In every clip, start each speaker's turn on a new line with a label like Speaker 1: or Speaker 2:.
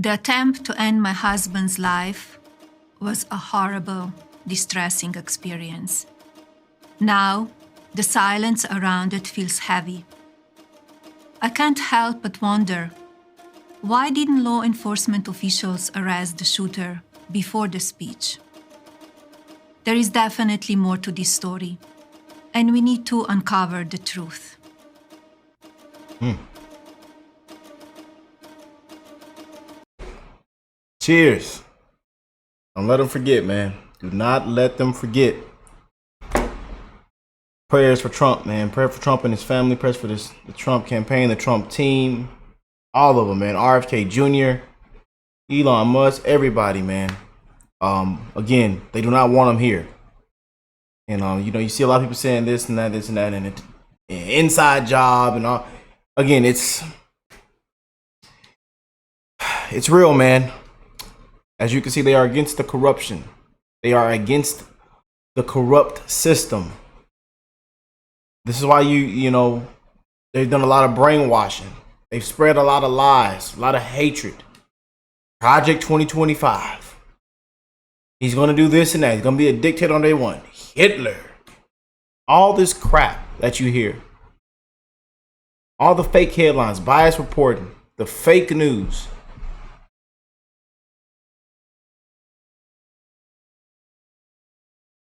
Speaker 1: The attempt to end my husband's life was a horrible, distressing experience. Now, the silence around it feels heavy. I can't help but wonder, why didn't law enforcement officials arrest the shooter before the speech? There is definitely more to this story, and we need to uncover the truth.
Speaker 2: Cheers. Don't let them forget, man. Do not let them forget. Prayers for Trump, man. Prayer for Trump and his family. Prayers for the Trump campaign, the Trump team. All of them, man. RFK Jr., Elon Musk, everybody, man. Again, they do not want him here. And, you see a lot of people saying this and that, and it, inside job and all. Again, it's real, man. As you can see, they are against the corruption. They are against the corrupt system. This is why they've done a lot of brainwashing. They've spread a lot of lies, a lot of hatred. Project 2025. He's going to do this and that. He's going to be a dictator on day one. Hitler. All this crap that you hear. All the fake headlines, bias reporting, the fake news.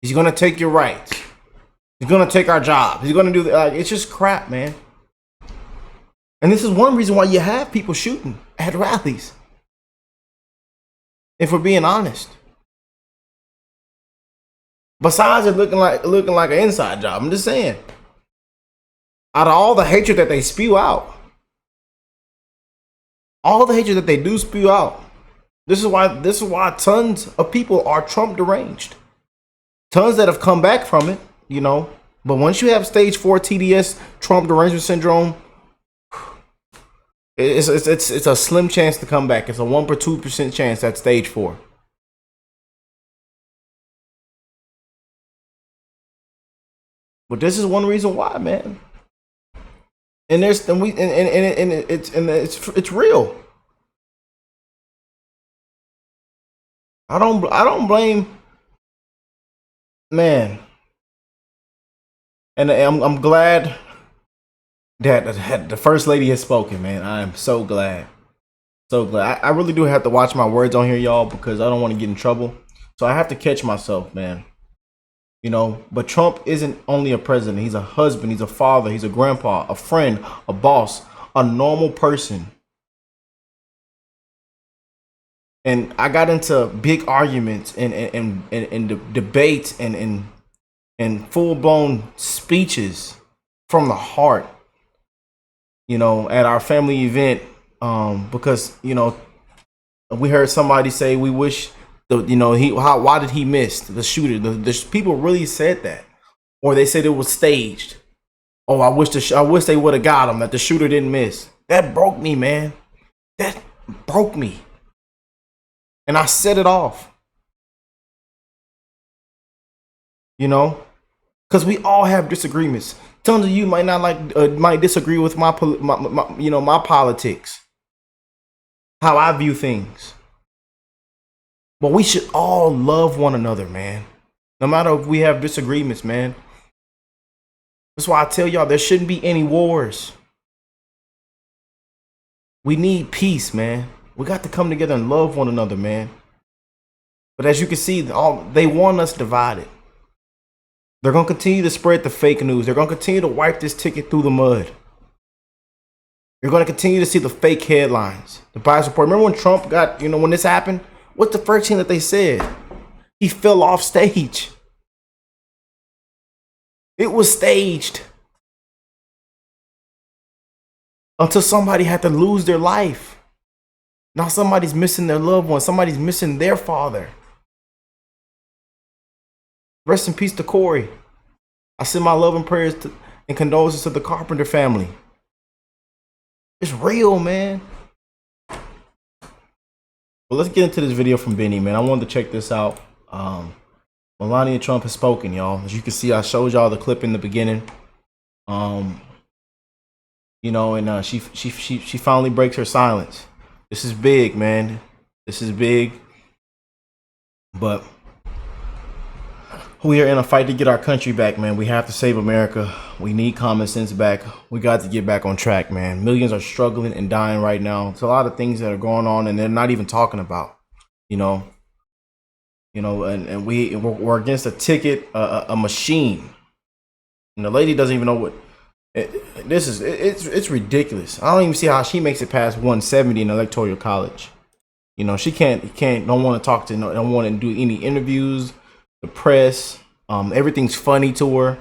Speaker 2: He's going to take your rights. He's going to take our job. He's going to do that. It's just crap, man. And this is one reason why you have people shooting at rallies. If we're being honest. Besides it looking like an inside job, I'm just saying. Out of all the hatred that they spew out, all the hatred that they do spew out, this is why tons of people are Trump deranged. Tons that have come back from it, But once you have stage 4 TDS, Trump derangement syndrome, it's a slim chance to come back. It's a 1 or 2% chance at stage 4. But this is one reason why, man. And it's real. I don't blame. Man, and I'm glad that the first lady has spoken, man. I am so glad. So glad. I really do have to watch my words on here, y'all, because I don't want to get in trouble. So I have to catch myself, man. But Trump isn't only a president. He's a husband. He's a father. He's a grandpa, a friend, a boss, a normal person. And I got into big arguments and debates and full-blown speeches from the heart, at our family event, because, we heard somebody say, we wish, why did he miss the shooter? The people really said that. Or they said it was staged. Oh, I wish they would have got him, that the shooter didn't miss. That broke me, man. That broke me. And I set it off. Because we all have disagreements. Tons of you might not might disagree with my politics, how I view things. But we should all love one another, man. No matter if we have disagreements, man. That's why I tell y'all there shouldn't be any wars. We need peace, man. We got to come together and love one another, man. But as you can see, they want us divided. They're going to continue to spread the fake news. They're going to continue to wipe this ticket through the mud. You're going to continue to see the fake headlines, the bias report. Remember when Trump got, when this happened? What's the first thing that they said? He fell off stage. It was staged. Until somebody had to lose their life. Now somebody's missing their loved one. Somebody's missing their father. Rest in peace to Corey. I send my love and prayers and condolences to the Carpenter family. It's real, man. Well, let's get into this video from Benny, man. I wanted to check this out. Melania Trump has spoken, y'all. As you can see, I showed y'all the clip in the beginning. And she finally breaks her silence. This is big, man. This is big. But we are in a fight to get our country back, man. We have to save America. We need common sense back. We got to get back on track, man. Millions are struggling and dying right now. It's a lot of things that are going on and they're not even talking about, and we're against a ticket, a machine. And the lady doesn't even know what it's ridiculous. I don't even see how she makes it past 170 in electoral college. She don't want to talk to, don't want to do any interviews. The press, everything's funny to her.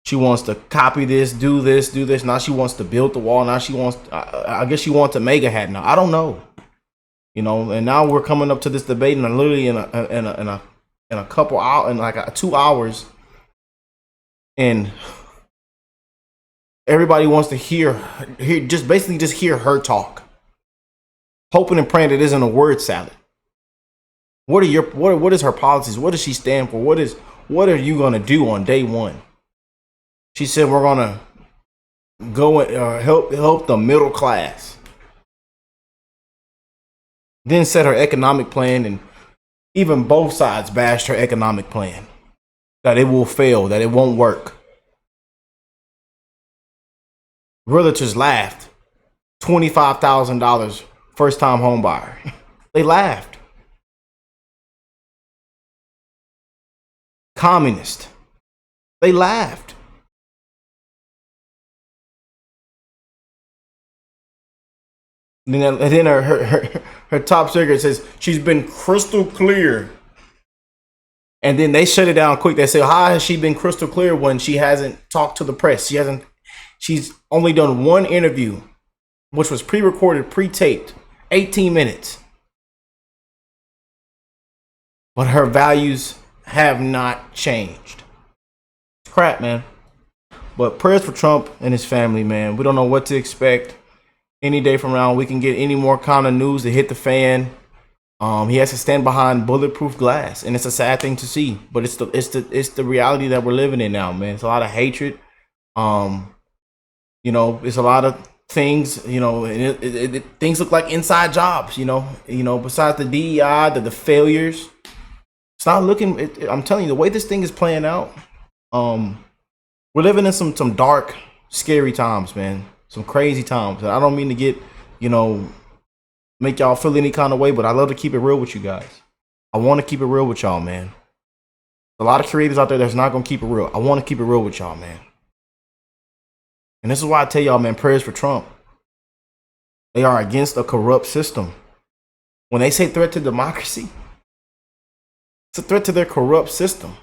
Speaker 2: She wants to copy this, do this. Now she wants to build the wall. Now she wants, I guess she wants a mega hat now. I don't know. And now we're coming up to this debate, and literally in a couple hours, in like 2 hours, and everybody wants to hear her talk, hoping and praying it isn't a word salad. What is her policies? What does she stand for? What are you gonna do on day one? She said we're gonna go and help the middle class. Then set her economic plan, and even both sides bashed her economic plan. That it will fail, that it won't work. Realtors laughed. $25,000 first time home buyer. They laughed. Communist. They laughed. And then her top secret says she's been crystal clear. And then they shut it down quick. They say, how has she been crystal clear when she hasn't talked to the press? She's only done one interview, which was pre-recorded, pre-taped, 18 minutes. But her values have not changed. It's crap, man. But prayers for Trump and his family, man. We don't know what to expect. Any day from now, we can get any more kind of news to hit the fan. He has to stand behind bulletproof glass, and it's a sad thing to see. But it's the reality that we're living in now, man. It's a lot of hatred. It's a lot of things. And things look like inside jobs. Besides the DEI, the failures. It's not looking. I'm telling you, the way this thing is playing out, we're living in some dark, scary times, man. Some crazy times. And I don't mean to get, make y'all feel any kind of way, but I love to keep it real with you guys. I want to keep it real with y'all, man. A lot of creators out there that's not gonna keep it real. I want to keep it real with y'all, man. And this is why I tell y'all, man, prayers for Trump. They are against a corrupt system. When they say threat to democracy, it's a threat to their corrupt system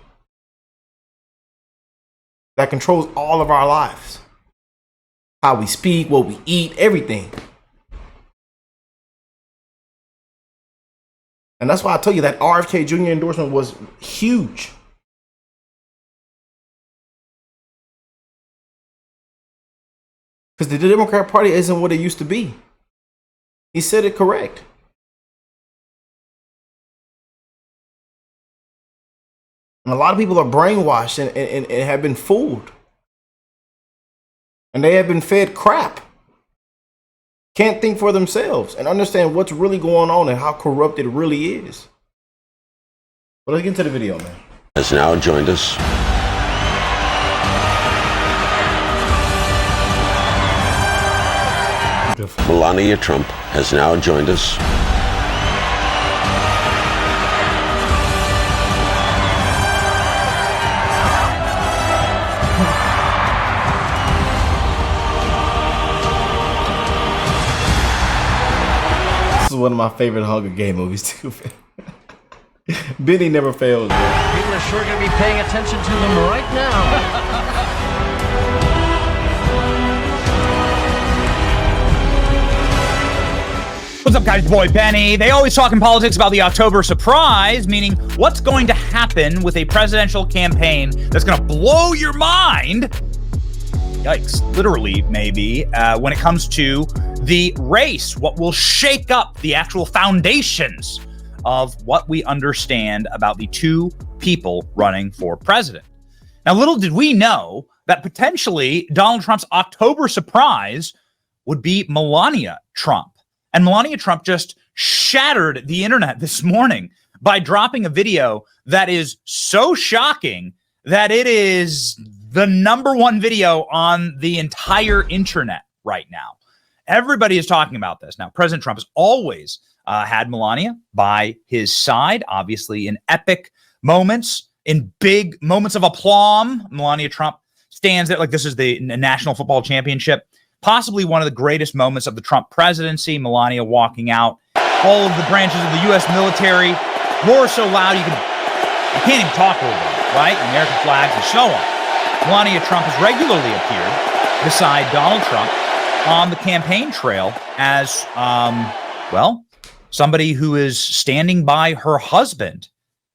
Speaker 2: that controls all of our lives. How we speak, what we eat, everything. And that's why I tell you that RFK Jr. endorsement was huge. Because the Democrat Party isn't what it used to be. He said it correct. And a lot of people are brainwashed and have been fooled. And they have been fed crap. Can't think for themselves and understand what's really going on and how corrupt it really is. But let's get into the video, man.
Speaker 3: Has now joined us. Melania Trump has now joined us.
Speaker 2: This is one of my favorite Hunger Game movies too. Benny never fails, man.
Speaker 4: People are sure going to be paying attention to them right now.
Speaker 5: What's up, guys? Boy Benny. They always talk in politics about the October surprise, meaning what's going to happen with a presidential campaign that's going to blow your mind. Yikes, literally, maybe, when it comes to the race, what will shake up the actual foundations of what we understand about the two people running for president. Now, little did we know that potentially Donald Trump's October surprise would be Melania Trump. And Melania Trump just shattered the internet this morning by dropping a video that is so shocking that it is the #1 video on the entire internet right now. Everybody is talking about this. Now, President Trump has always had Melania by his side, obviously in epic moments, in big moments of aplomb. Melania Trump stands there like this is the National Football Championship, possibly one of the greatest moments of the Trump presidency. Melania walking out, all of the branches of the U.S. military roar so loud you can't even talk over them, right? American flags and so on. Melania Trump has regularly appeared beside Donald Trump on the campaign trail as, well, somebody who is standing by her husband.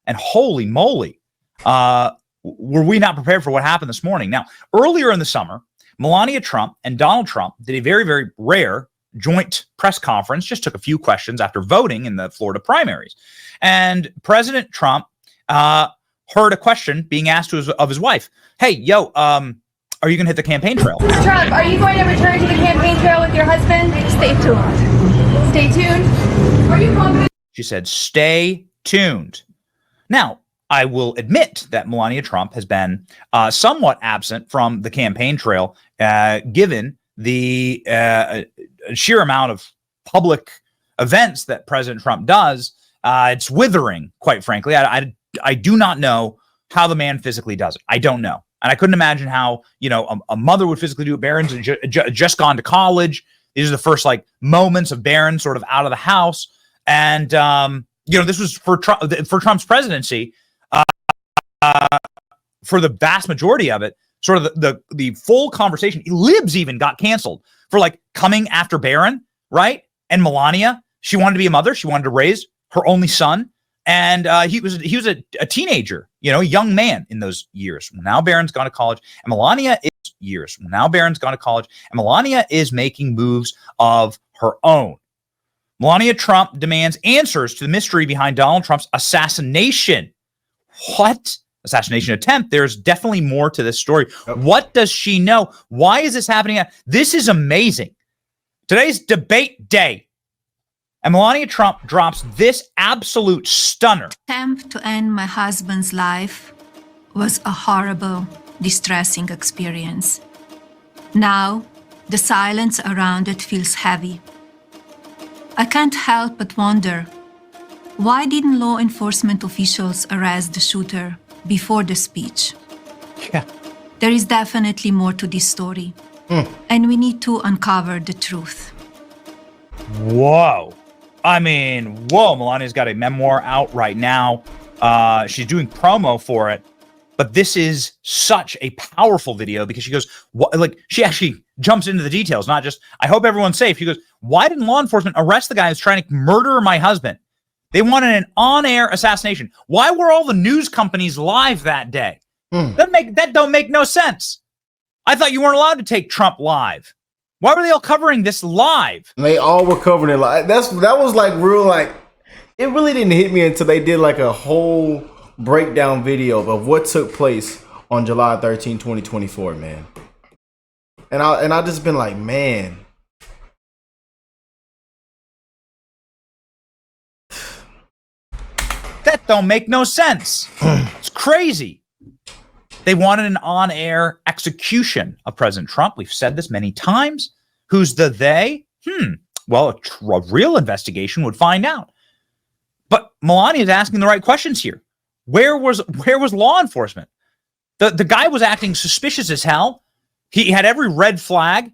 Speaker 5: And holy moly, were we not prepared for what happened this morning? Now, earlier in the summer, Melania Trump and Donald Trump did a very, very rare joint press conference, just took a few questions after voting in the Florida primaries. And President Trump heard a question being asked of his wife. Hey, yo, are you going to hit the campaign trail?
Speaker 6: Trump, are you going to return to the campaign trail with your husband? Stay tuned. Stay tuned. Are you confident?
Speaker 5: She said, stay tuned. Now, I will admit that Melania Trump has been somewhat absent from the campaign trail, given the sheer amount of public events that President Trump does. It's withering, quite frankly. I do not know how the man physically does it. I don't know. And I couldn't imagine how, a mother would physically do it. Barron's just gone to college. These are the first moments of Barron sort of out of the house. And, this was for Trump's presidency. For the vast majority of it, sort of the full conversation, Libs even got canceled for coming after Barron, right? And Melania, she wanted to be a mother. She wanted to raise her only son. And he was a teenager, a young man in those years. Now Barron's gone to college, and Melania is making moves of her own. Melania Trump demands answers to the mystery behind Donald Trump's assassination. What? Assassination attempt. There's definitely more to this story. Yep. What does she know? Why is this happening? This is amazing. Today's debate day. And Melania Trump drops this absolute stunner.
Speaker 1: Attempt to end my husband's life was a horrible, distressing experience. Now, the silence around it feels heavy. I can't help but wonder, why didn't law enforcement officials arrest the shooter before the speech?
Speaker 5: Yeah.
Speaker 1: There is definitely more to this story, and we need to uncover the truth.
Speaker 5: Whoa. I mean, whoa, Melania's got a memoir out right now. She's doing promo for it. But this is such a powerful video because she goes, she actually jumps into the details, not just, I hope everyone's safe. She goes, why didn't law enforcement arrest the guy who's trying to murder my husband? They wanted an on-air assassination. Why were all the news companies live that day? That don't make no sense. I thought you weren't allowed to take Trump live. Why were they all covering this live?
Speaker 2: They all were covering it live. That was real, it really didn't hit me until they did a whole breakdown video of what took place on July 13, 2024, man. And I just been like, man.
Speaker 5: That don't make no sense. It's crazy. They wanted an on-air execution of President Trump. We've said this many times. Who's the they? Well, a real investigation would find out. But Melania is asking the right questions here. Where was law enforcement? The guy was acting suspicious as hell. He had every red flag.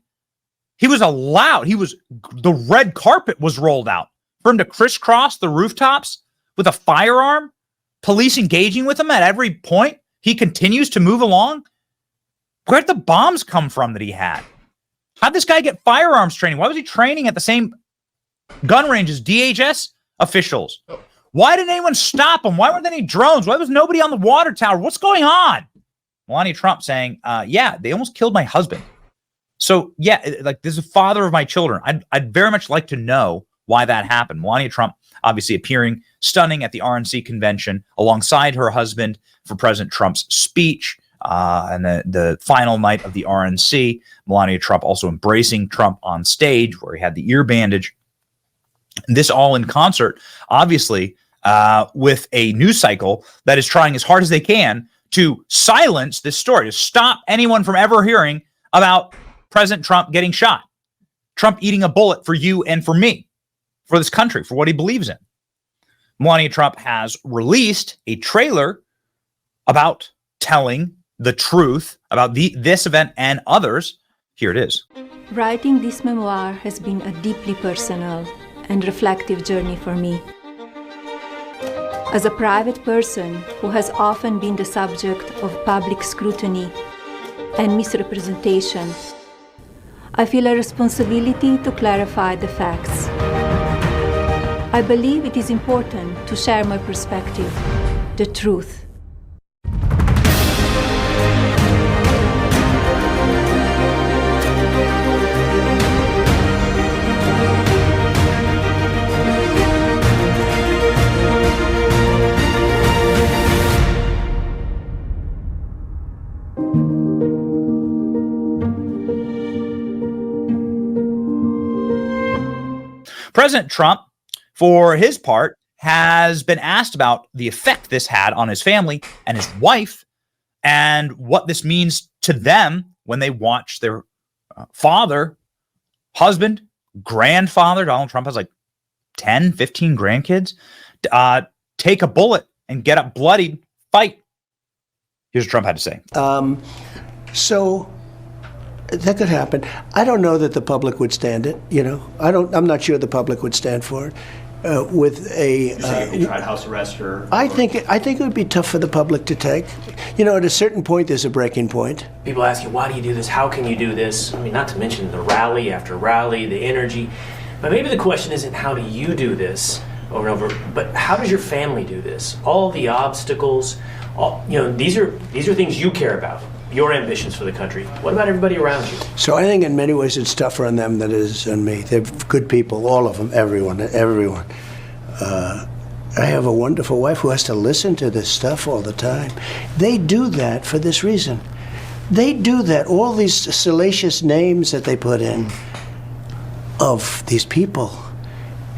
Speaker 5: He was allowed. The red carpet was rolled out for him to crisscross the rooftops with a firearm. Police engaging with him at every point. He continues to move along. Where'd the bombs come from that he had? How'd this guy get firearms training? Why was he training at the same gun range as DHS officials? Why didn't anyone stop him? Why weren't there any drones? Why was nobody on the water tower? What's going on? Melania Trump saying, yeah, they almost killed my husband. So, yeah, this is the father of my children. I'd very much like to know why that happened. Melania Trump obviously appearing stunning at the RNC convention alongside her husband for President Trump's speech. and the final night of the RNC, Melania Trump also embracing Trump on stage where he had the ear bandage. And this all in concert, obviously, with a news cycle that is trying as hard as they can to silence this story, to stop anyone from ever hearing about President Trump getting shot, Trump eating a bullet for you and for me, for this country, for what he believes in. Melania Trump has released a trailer about telling the truth about this event and others. Here it is.
Speaker 1: Writing this memoir has been a deeply personal and reflective journey for me. As a private person who has often been the subject of public scrutiny and misrepresentation, I feel a responsibility to clarify the facts. I believe it is important to share my perspective, the truth.
Speaker 5: President Trump, for his part, has been asked about the effect this had on his family and his wife and what this means to them when they watch their father, husband, grandfather, Donald Trump has like 10, 15 grandkids, take a bullet and get up bloodied, fight. Here's what Trump had to say.
Speaker 7: So that could happen. I don't know that the public would stand it. I'm not sure the public would stand for it. With a,
Speaker 8: if you tried house arrest or
Speaker 7: I think it would be tough for the public to take. At a certain point, there's a breaking point.
Speaker 8: people ask you, why do you do this? How can you do this? I mean, not to mention the rally after rally, the energy. But maybe the question isn't how do you do this over and over, but how does your family do this? All the obstacles, these are things you care about. Your ambitions for the country. What about everybody around you?
Speaker 7: So I think in many ways it's tougher on them than it is on me. They're good people, all of them, everyone. I have a wonderful wife who has to listen to this stuff all the time. They do that for this reason. They do that, all these salacious names that they put in of these people.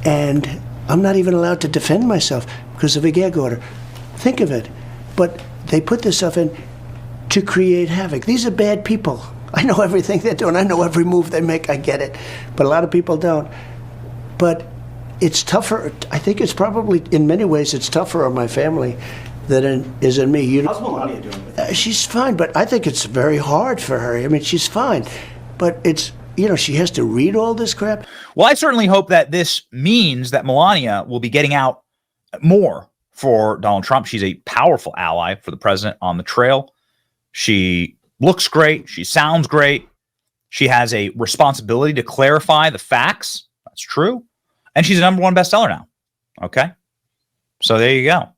Speaker 7: And I'm not even allowed to defend myself because of a gag order. Think of it. But they put this stuff in to create havoc. These are bad people. I know everything they're doing. I know every move they make. I get it. But a lot of people don't. But it's tougher. I think it's probably, in many ways, it's tougher on my family than it is on me.
Speaker 8: How's Melania doing?
Speaker 7: She's fine, but I think it's very hard for her. I mean, she's fine. But it's, she has to read all this crap.
Speaker 5: Well, I certainly hope that this means that Melania will be getting out more for Donald Trump. She's a powerful ally for the president on the trail. She looks great. She sounds great. She has a responsibility to clarify the facts. That's true. And she's a #1 bestseller now. Okay. So there you go.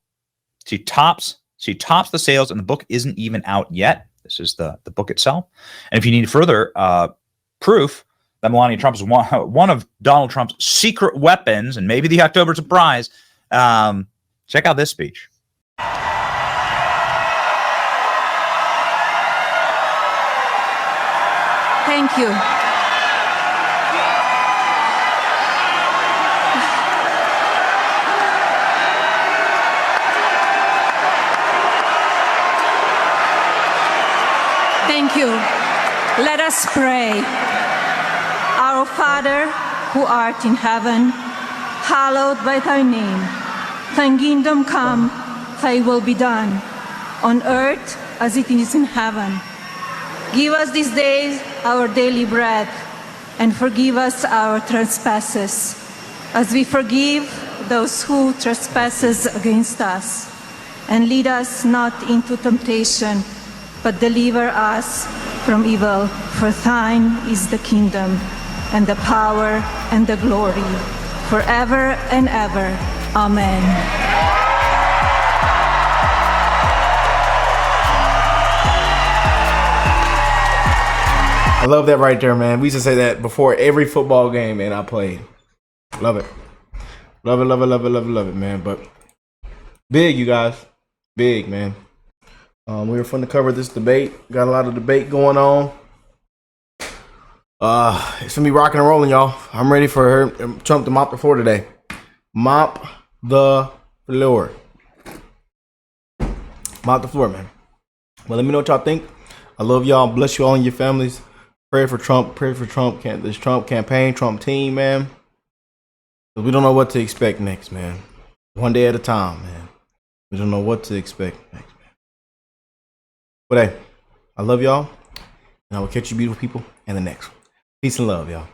Speaker 5: She tops the sales, and the book isn't even out yet. This is the book itself. And if you need further proof that Melania Trump is one of Donald Trump's secret weapons, and maybe the October surprise, check out this speech.
Speaker 1: Thank you. Thank you. Let us pray. Our Father, who art in heaven, hallowed be thy name. Thy kingdom come, thy will be done, on earth as it is in heaven. Give us this day our daily bread, and forgive us our trespasses, as we forgive those who trespass against us. And lead us not into temptation, but deliver us from evil. For thine is the kingdom, and the power, and the glory, forever and ever. Amen.
Speaker 2: I love that right there, man. We used to say that before every football game, and I played. Love it. Love it, love it, love it, love it, love it, man. But big, you guys. Big, man. We were fun to cover this debate. Got a lot of debate going on. It's gonna be rocking and rolling, y'all. I'm ready for Trump to mop the floor today. Mop the floor. Mop the floor, man. Well, let me know what y'all think. I love y'all. Bless you all and your families. Pray for Trump. Pray for Trump. This Trump campaign, Trump team, man. We don't know what to expect next, man. One day at a time, man. We don't know what to expect next, man. But hey, I love y'all. And I will catch you beautiful people in the next one. Peace and love, y'all.